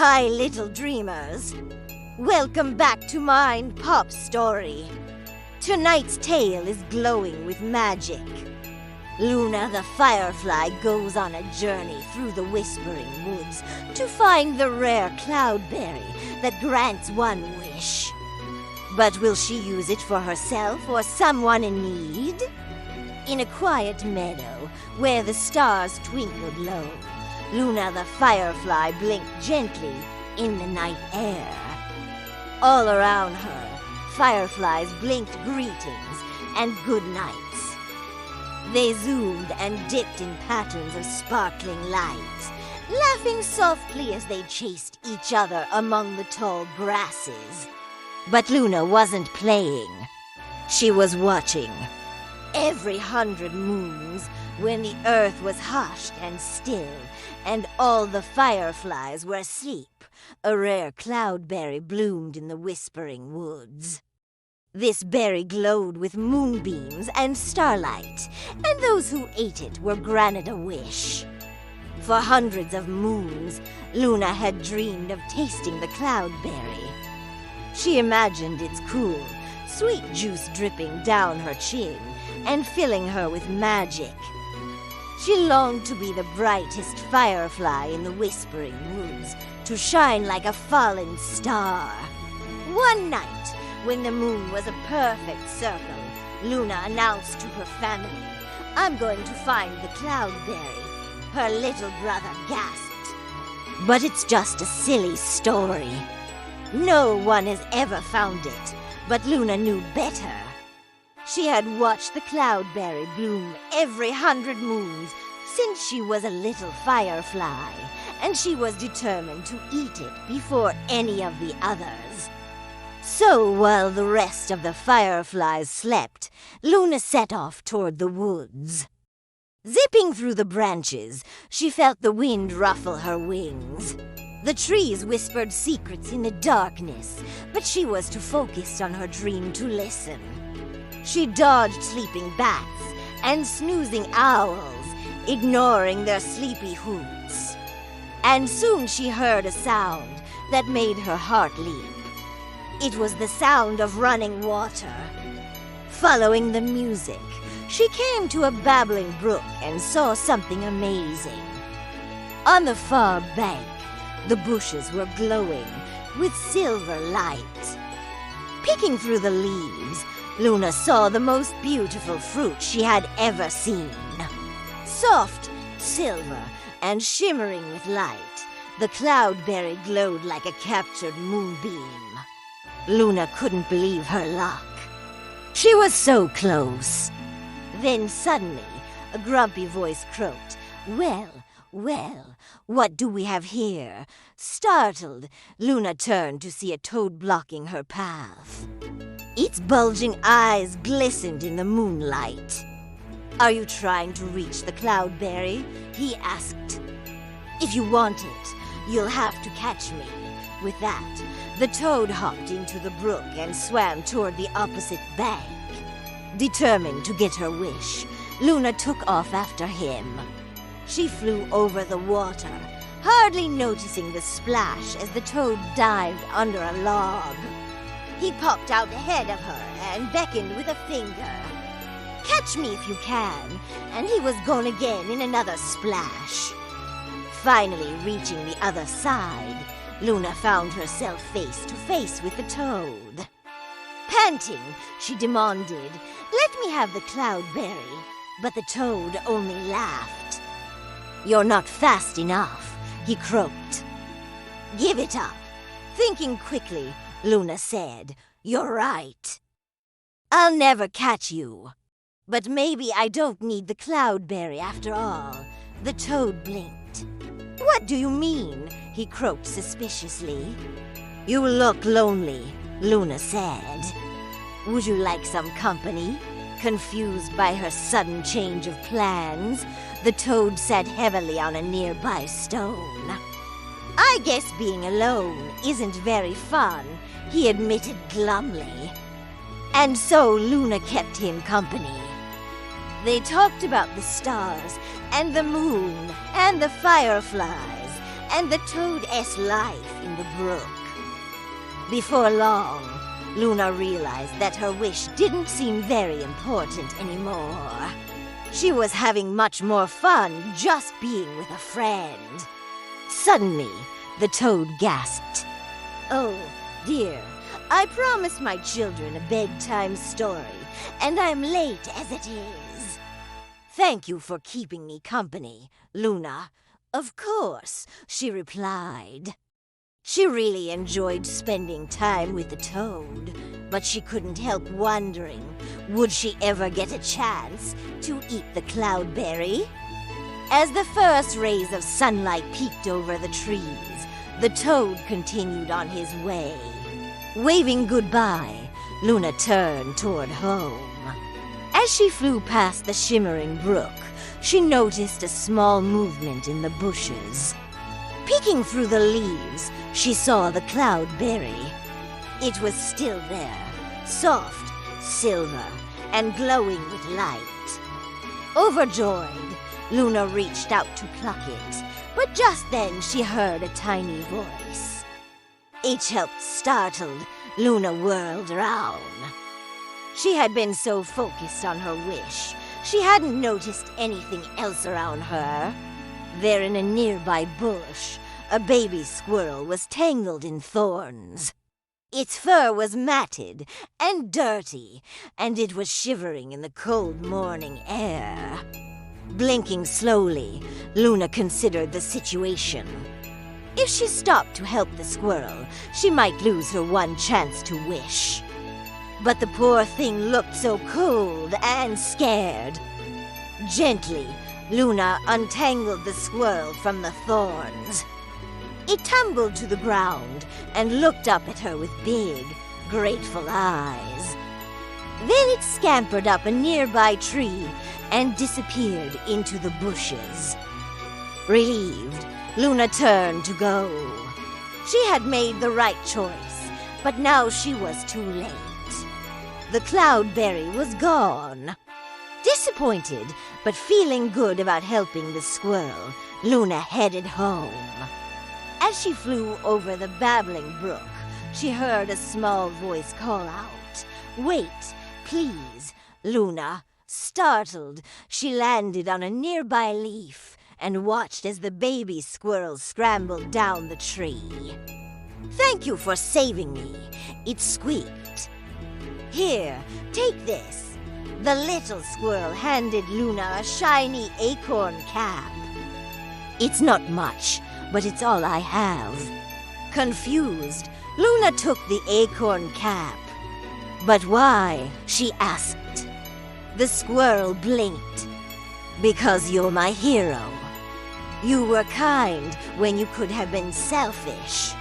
Hi, little dreamers. Welcome back to mine Pop Story. Tonight's tale is glowing with magic. Luna the Firefly goes on a journey through the Whispering Woods to find the rare Cloudberry that grants one wish. But will she use it for herself or someone in need? In a quiet meadow where the stars twinkled low, Luna the Firefly blinked gently in the night air. All around her, fireflies blinked greetings and good nights. They zoomed and dipped in patterns of sparkling light, laughing softly as they chased each other among the tall grasses. But Luna wasn't playing. She was watching. Every 100 moons, when the earth was hushed and still, and all the fireflies were asleep, a rare cloudberry bloomed in the Whispering Woods. This berry glowed with moonbeams and starlight, and those who ate it were granted a wish. For hundreds of moons, Luna had dreamed of tasting the cloudberry. She imagined its cool, sweet juice dripping down her chin and filling her with magic. She longed to be the brightest firefly in the Whispering Woods, to shine like a fallen star. One night, when the moon was a perfect circle, Luna announced to her family, "I'm going to find the cloudberry." Her little brother gasped. But it's just a silly story. No one has ever found it, but Luna knew better. She had watched the cloudberry bloom every 100 moons since she was a little firefly, and she was determined to eat it before any of the others. So while the rest of the fireflies slept, Luna set off toward the woods. Zipping through the branches, she felt the wind ruffle her wings. The trees whispered secrets in the darkness, but she was too focused on her dream to listen. She dodged sleeping bats and snoozing owls, ignoring their sleepy hoots. And soon she heard a sound that made her heart leap. It was the sound of running water. Following the music, she came to a babbling brook and saw something amazing. On the far bank, the bushes were glowing with silver light. Peeking through the leaves, Luna saw the most beautiful fruit she had ever seen. Soft, silver, and shimmering with light, the cloudberry glowed like a captured moonbeam. Luna couldn't believe her luck. She was so close. Then suddenly, a grumpy voice croaked, "Well, what do we have here?" Startled, Luna turned to see a toad blocking her path. Its bulging eyes glistened in the moonlight. "Are you trying to reach the cloudberry?" he asked. "If you want it, you'll have to catch me." With that, the toad hopped into the brook and swam toward the opposite bank. Determined to get her wish, Luna took off after him. She flew over the water, hardly noticing the splash as the toad dived under a log. He popped out ahead of her and beckoned with a finger. "Catch me if you can," and he was gone again in another splash. Finally reaching the other side, Luna found herself face to face with the toad. Panting, she demanded, "Let me have the cloudberry," but the toad only laughed. "You're not fast enough," he croaked. "Give it up." Thinking quickly, Luna said, "You're right. I'll never catch you. But maybe I don't need the cloudberry after all." The toad blinked. "What do you mean?" he croaked suspiciously. "You look lonely," Luna said. "Would you like some company?" Confused by her sudden change of plans, the toad sat heavily on a nearby stone. "I guess being alone isn't very fun," he admitted glumly. And so Luna kept him company. They talked about the stars and the moon and the fireflies and the toad's life in the brook. Before long, Luna realized that her wish didn't seem very important anymore. She was having much more fun just being with a friend. Suddenly, the toad gasped. "Oh, dear, I promised my children a bedtime story, and I'm late as it is." "Thank you for keeping me company, Luna." "Of course," she replied. She really enjoyed spending time with the toad, but she couldn't help wondering, would she ever get a chance to eat the cloudberry? As the first rays of sunlight peeked over the trees, the toad continued on his way. Waving goodbye, Luna turned toward home. As she flew past the shimmering brook, she noticed a small movement in the bushes. Peeking through the leaves, she saw the cloudberry. It was still there, soft, silver, and glowing with light. Overjoyed, Luna reached out to pluck it, but just then she heard a tiny voice. Each helped startled, Luna whirled around. She had been so focused on her wish, she hadn't noticed anything else around her. There in a nearby bush, a baby squirrel was tangled in thorns. Its fur was matted and dirty, and it was shivering in the cold morning air. Blinking slowly, Luna considered the situation. If she stopped to help the squirrel, she might lose her one chance to wish. But the poor thing looked so cold and scared. Gently, Luna untangled the squirrel from the thorns. It tumbled to the ground and looked up at her with big, grateful eyes. Then it scampered up a nearby tree and disappeared into the bushes. Relieved, Luna turned to go. She had made the right choice, but now she was too late. The cloudberry was gone. Disappointed, but feeling good about helping the squirrel, Luna headed home. As she flew over the babbling brook, she heard a small voice call out, "Wait, please, Luna." Startled, she landed on a nearby leaf and watched as the baby squirrel scrambled down the tree. "Thank you for saving me," it squeaked. "Here, take this." The little squirrel handed Luna a shiny acorn cap. "It's not much, but it's all I have." Confused, Luna took the acorn cap. "But why?" she asked. The squirrel blinked. "Because you're my hero. You were kind when you could have been selfish.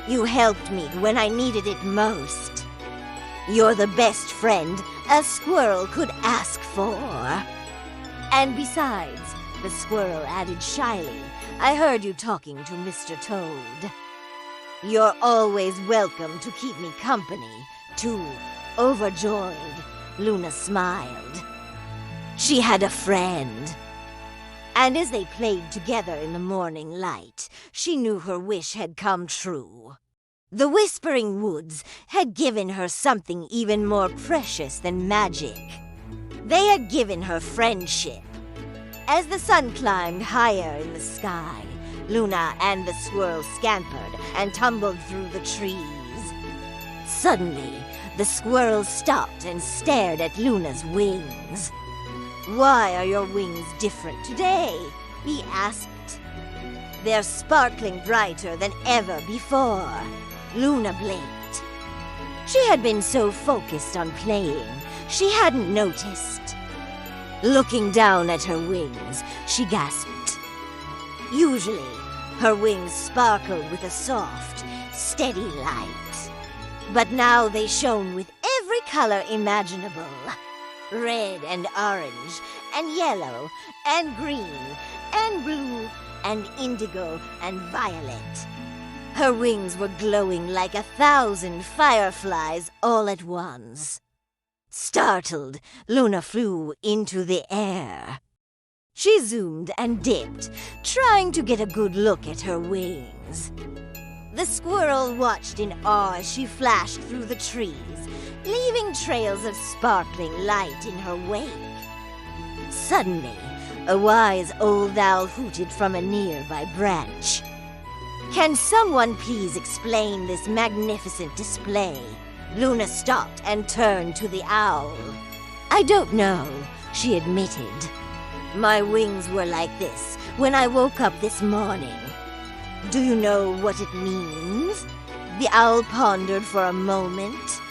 You helped me when I needed it most. You're the best friend a squirrel could ask for." "And besides," the squirrel added shyly, "I heard you talking to Mr. Toad." "You're always welcome to keep me company, too." Overjoyed, Luna smiled. She had a friend. And as they played together in the morning light, she knew her wish had come true. The Whispering Woods had given her something even more precious than magic. They had given her friendship. As the sun climbed higher in the sky, Luna and the squirrel scampered and tumbled through the trees. Suddenly, the squirrel stopped and stared at Luna's wings. "Why are your wings different today?" he asked. "They're sparkling brighter than ever before." Luna blinked. She had been so focused on playing, she hadn't noticed. Looking down at her wings, she gasped. Usually, her wings sparkled with a soft, steady light. But now they shone with every color imaginable. Red and orange, and yellow, and green, and blue, and indigo, and violet. Her wings were glowing like 1,000 fireflies all at once. Startled, Luna flew into the air. She zoomed and dipped, trying to get a good look at her wings. The squirrel watched in awe as she flashed through the trees, leaving trails of sparkling light in her wake. Suddenly, a wise old owl hooted from a nearby branch. "Can someone please explain this magnificent display?" Luna stopped and turned to the owl. "I don't know," she admitted. "My wings were like this when I woke up this morning." "Do you know what it means?" The owl pondered for a moment.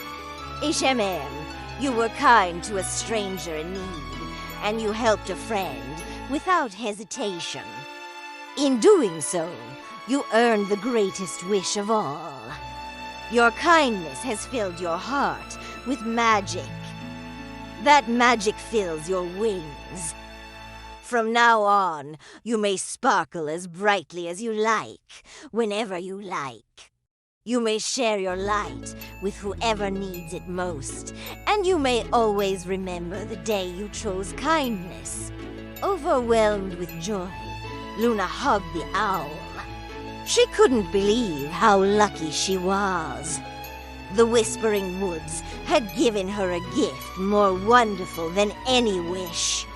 "Ishemem, you were kind to a stranger in need, and you helped a friend without hesitation. In doing so, you earned the greatest wish of all. Your kindness has filled your heart with magic. That magic fills your wings. From now on, you may sparkle as brightly as you like, whenever you like. You may share your light with whoever needs it most, and you may always remember the day you chose kindness." Overwhelmed with joy, Luna hugged the owl. She couldn't believe how lucky she was. The Whispering Woods had given her a gift more wonderful than any wish.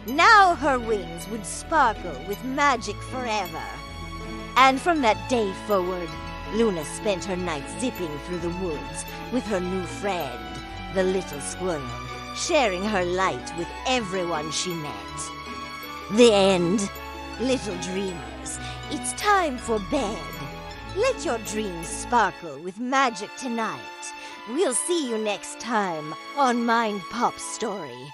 Now her wings would sparkle with magic forever. And from that day forward, Luna spent her nights zipping through the woods with her new friend, the little squirrel, sharing her light with everyone she met. The end. Little dreamers, it's time for bed. Let your dreams sparkle with magic tonight. We'll see you next time on Mind Pop Story.